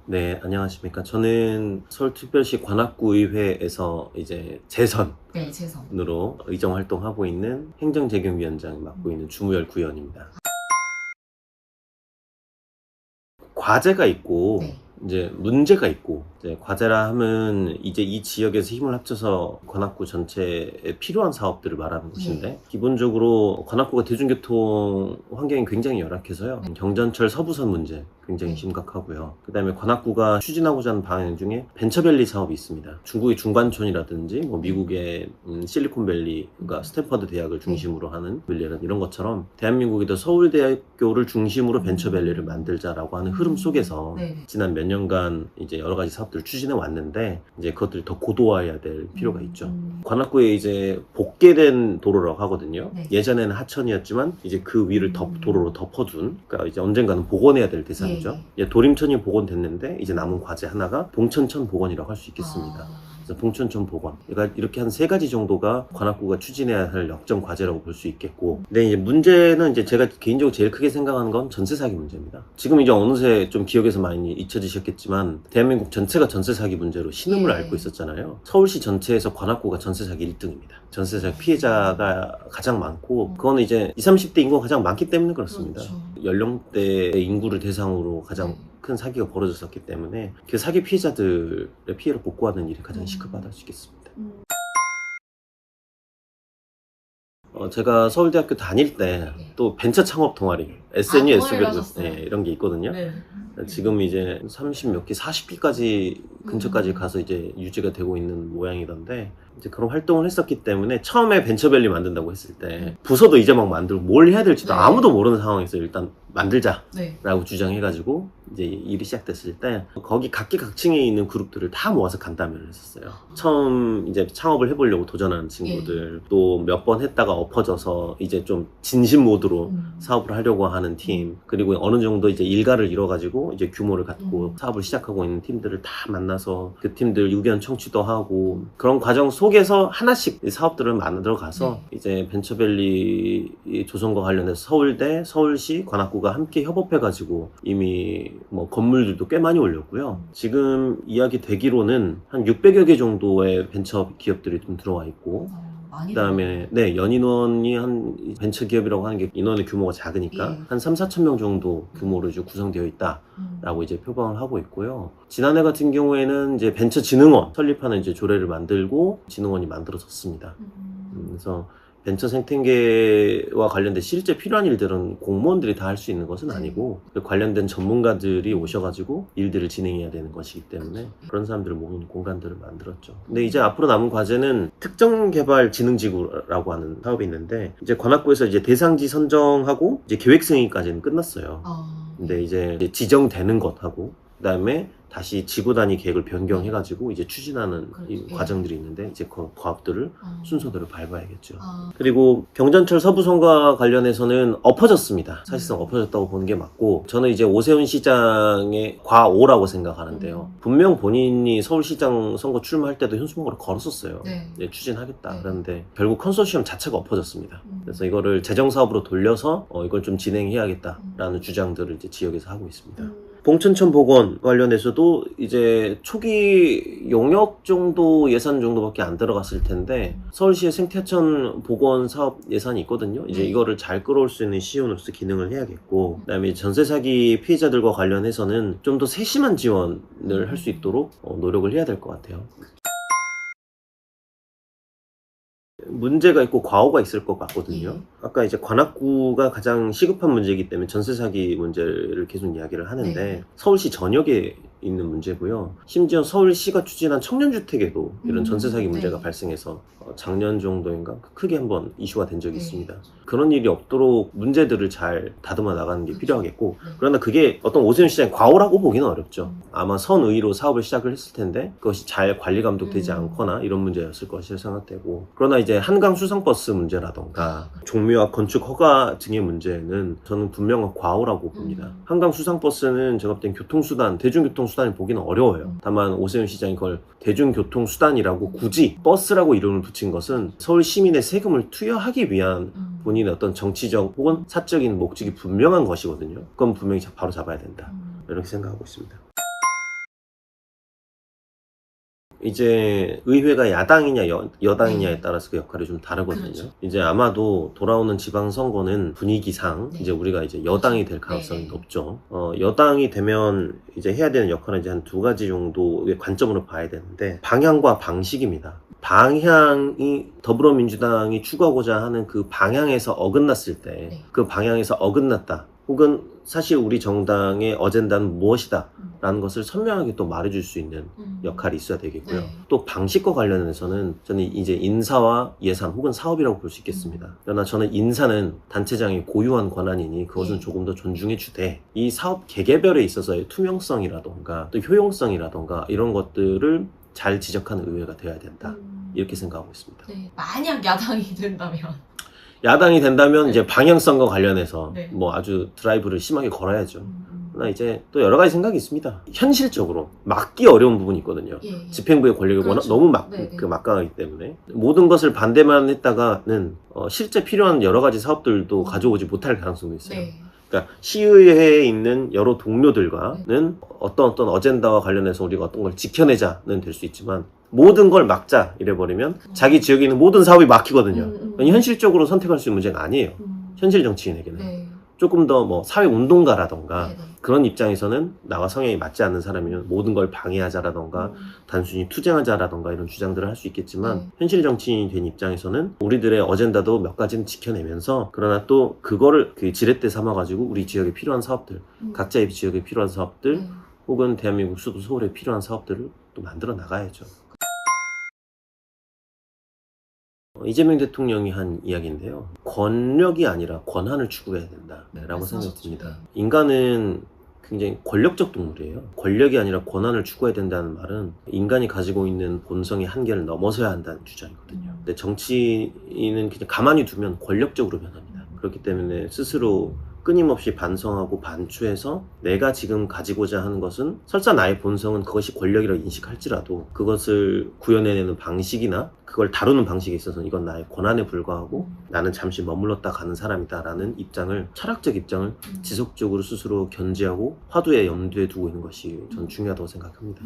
네, 안녕하십니까. 저는 서울특별시 관악구의회에서 이제 재선으로 네, 재성. 의정 활동하고 있는 행정재경위원장 맡고 있는 주무열 구의원입니다. 과제가 있고 네. 이제 문제가 있고, 이제 과제라 하면 이제 이 지역에서 힘을 합쳐서 관악구 전체에 필요한 사업들을 말하는 것인데, 기본적으로 관악구가 대중교통 환경이 굉장히 열악해서요. 경전철 서부선 문제 굉장히 네. 심각하고요. 그 다음에 관악구가 추진하고자 하는 방향 중에 벤처밸리 사업이 있습니다. 중국의 중관촌이라든지 뭐 미국의 실리콘밸리, 그러니까 스탠퍼드 대학을 중심으로 하는 밸리라든 이런 것처럼 대한민국에도 서울대학교를 중심으로 벤처밸리를 만들자라고 하는 흐름 속에서 네. 지난 몇 년간 이제 여러 가지 사업들을 추진해 왔는데, 이제 그것들이 더 고도화해야 될 필요가 있죠. 관악구에 이제 복개된 도로라고 하거든요. 네. 예전에는 하천이었지만 이제 그 위를 도로로 덮어둔, 그러니까 이제 언젠가는 복원해야 될 대상이죠. 이제 도림천이 복원됐는데 이제 남은 과제 하나가 봉천천 복원이라고 할 수 있겠습니다. 그래서 봉천천 복원, 그러니까 이렇게 한 3가지 정도가 관악구가 추진해야 할 역점 과제라고 볼 수 있겠고, 근데 이제 문제는 이제 제가 개인적으로 제일 크게 생각하는 건 전세 사기 문제입니다. 지금 이제 어느새 좀 기억에서 많이 잊혀지셨겠지만 대한민국 전체가 전세 사기 문제로 신음을 앓고 있었잖아요. 서울시 전체에서 관악구가 전세 사기 1등입니다. 전세 사기 피해자가 가장 많고, 그거는 이제 20, 30대 인구가 가장 많기 때문에 그렇습니다. 그렇죠. 연령대 인구를 대상으로 가장 큰 사기가 벌어졌었기 때문에 그 사기 피해자들의 피해를 복구하는 일이 가장 시급하다 할 수 있겠습니다. 제가 서울대학교 다닐 때 또 벤처 창업 동아리, SNU, 동아리를 SB 하셨어요? 이런 게 있거든요. 네. 지금 이제 30 몇 개, 40기까지 근처까지 가서 이제 유지가 되고 있는 모양이던데, 이제 그런 활동을 했었기 때문에 처음에 벤처밸리 만든다고 했을 때 부서도 이제 막 만들고 뭘 해야 될지도 네. 아무도 모르는 상황에서 일단 만들자 네. 라고 주장해가지고 이제 일이 시작됐을 때 거기 각기각층에 있는 그룹들을 다 모아서 간담회를 했었어요. 처음 이제 창업을 해보려고 도전하는 친구들, 또 몇 번 했다가 엎어져서 이제 좀 진심 모드로 사업을 하려고 하는 팀, 그리고 어느 정도 이제 일가를 이뤄가지고 이제 규모를 갖고 사업을 시작하고 있는 팀들을 다 만나서 그 팀들 의견 청취도 하고, 그런 과정 속에서 하나씩 사업들을 만들어 가서 이제 벤처밸리 조성과 관련해서 서울대, 서울시, 관악구가 함께 협업해가지고 이미 뭐 건물들도 꽤 많이 올렸고요. 지금 이야기 되기로는 한 600여 개 정도의 벤처 기업들이 좀 들어와 있고, 그 다음에 연인원이 한 벤처 기업이라고 하는 게 인원의 규모가 작으니까 한 3, 4천 명 정도 규모로 이제 구성되어 있다라고 이제 표방을 하고 있고요. 지난해 같은 경우에는 이제 벤처진흥원 설립하는 이제 조례를 만들고 진흥원이 만들어졌습니다. 그래서 벤처 생태계와 관련된 실제 필요한 일들은 공무원들이 다 할 수 있는 것은 아니고 관련된 전문가들이 오셔가지고 일들을 진행해야 되는 것이기 때문에 그런 사람들을 모으는 공간들을 만들었죠. 근데 이제 앞으로 남은 과제는 특정개발진흥지구라고 하는 사업이 있는데, 이제 관악구에서 이제 대상지 선정하고 이제 계획 승인까지는 끝났어요. 근데 이제 지정되는 것하고 그다음에 다시 지구 단위 계획을 변경해가지고 이제 추진하는 이 과정들이 있는데, 이제 그 과업들을 순서대로 밟아야겠죠. 그리고 경전철 서부선과 관련해서는 엎어졌습니다. 사실상 엎어졌다고 보는 게 맞고, 저는 이제 오세훈 시장의 과오라고 생각하는데요. 분명 본인이 서울시장 선거 출마할 때도 현수막으로 걸었었어요. 이제 추진하겠다. 그런데 결국 컨소시엄 자체가 엎어졌습니다. 그래서 이거를 재정사업으로 돌려서 이걸 좀 진행해야겠다라는 주장들을 이제 지역에서 하고 있습니다. 봉천천 복원 관련해서도 이제 초기 용역 정도 예산 정도밖에 안 들어갔을 텐데, 서울시의 생태하천 복원 사업 예산이 있거든요. 이제 이거를 잘 끌어올 수 있는 CEO로서 기능을 해야겠고, 그다음에 전세 사기 피해자들과 관련해서는 좀 더 세심한 지원을 할 수 있도록 노력을 해야 될 것 같아요. 문제가 있고 과오가 있을 것 같거든요. 아까 이제 관악구가 가장 시급한 문제이기 때문에 전세 사기 문제를 계속 이야기를 하는데, 서울시 전역에 있는 문제고요. 심지어 서울시가 추진한 청년주택에도 이런 전세 사기 문제가 발생해서 작년 정도인가 크게 한번 이슈가 된 적이 있습니다. 그런 일이 없도록 문제들을 잘 다듬어 나가는 게 필요하겠고, 그러나 그게 어떤 오세훈 시장의 과오라고 보기는 어렵죠. 아마 선의로 사업을 시작을 했을 텐데 그것이 잘 관리 감독되지 않거나 이런 문제였을 것이라 생각되고, 그러나 이제 한강 수상버스 문제라던가 종묘와 건축 허가 등의 문제는 저는 분명한 과오라고 봅니다. 한강 수상버스는 제가 볼 땐 교통수단, 대중교통수단을 보기는 어려워요. 다만 오세훈 시장이 그걸 대중교통수단이라고 굳이 버스라고 이름을 붙인 것은 서울 시민의 세금을 투여하기 위한 본인의 어떤 정치적 혹은 사적인 목적이 분명한 것이거든요. 그건 분명히 바로 잡아야 된다, 이렇게 생각하고 있습니다. 이제 의회가 야당이냐 여당이냐에 따라서 그 역할이 좀 다르거든요. 그렇죠. 이제 아마도 돌아오는 지방선거는 분위기상 네. 이제 우리가 이제 여당이 될 가능성이 네. 높죠. 여당이 되면 이제 해야 되는 역할은 이제 한 두 가지 정도의 관점으로 봐야 되는데, 방향과 방식입니다. 방향이 더불어민주당이 추구하고자 하는 그 방향에서 어긋났을 때, 그 방향에서 어긋났다, 혹은 사실 우리 정당의 어젠다는 무엇이다 라는 것을 선명하게 또 말해줄 수 있는 역할이 있어야 되겠고요. 네. 또 방식과 관련해서는 저는 이제 인사와 예산 혹은 사업이라고 볼 수 있겠습니다. 그러나 저는 인사는 단체장의 고유한 권한이니 그것은 예. 조금 더 존중해 주되, 이 사업 개개별에 있어서의 투명성이라던가 또 효용성이라던가 이런 것들을 잘 지적하는 의회가 되어야 된다, 이렇게 생각하고 있습니다. 네. 만약 야당이 된다면 야당이 된다면 네. 이제 방향성과 관련해서 네. 뭐 아주 드라이브를 심하게 걸어야죠. 그러나 이제 또 여러 가지 생각이 있습니다. 현실적으로 막기 어려운 부분이 있거든요. 예. 집행부의 권력이 그렇죠. 너무 네, 네. 막강하기 때문에 모든 것을 반대만 했다가는 실제 필요한 여러 가지 사업들도 가져오지 못할 가능성도 있어요. 네. 그러니까 시의회에 있는 여러 동료들과는 어떤 어젠다와 관련해서 우리가 어떤 걸 지켜내자는 될 수 있지만, 모든 걸 막자 이래버리면 자기 지역에 있는 모든 사업이 막히거든요. 현실적으로 선택할 수 있는 문제가 아니에요. 현실 정치인에게는. 네. 조금 더 뭐 사회 운동가라던가 네, 네. 그런 입장에서는 나와 성향이 맞지 않는 사람이면 모든 걸 방해하자라던가 단순히 투쟁하자라던가 이런 주장들을 할 수 있겠지만, 네. 현실 정치인이 된 입장에서는 우리들의 어젠다도 몇 가지는 지켜내면서, 그러나 또 그거를 그 지렛대 삼아가지고 우리 지역에 필요한 사업들, 각자의 지역에 필요한 사업들, 네. 혹은 대한민국 수도 서울에 필요한 사업들을 또 만들어 나가야죠. 이재명 대통령이 한 이야기인데요. 권력이 아니라 권한을 추구해야 된다라고 생각이 듭니다. 인간은 굉장히 권력적 동물이에요. 권력이 아니라 권한을 추구해야 된다는 말은 인간이 가지고 있는 본성의 한계를 넘어서야 한다는 주장이거든요. 근데 정치인은 그냥 가만히 두면 권력적으로 변합니다. 그렇기 때문에 스스로 끊임없이 반성하고 반추해서 내가 지금 가지고자 하는 것은, 설사 나의 본성은 그것이 권력이라고 인식할지라도 그것을 구현해내는 방식이나 그걸 다루는 방식에 있어서는 이건 나의 권한에 불과하고 나는 잠시 머물렀다 가는 사람이다 라는 입장을, 철학적 입장을 지속적으로 스스로 견지하고 화두에 염두에 두고 있는 것이 전 중요하다고 생각합니다.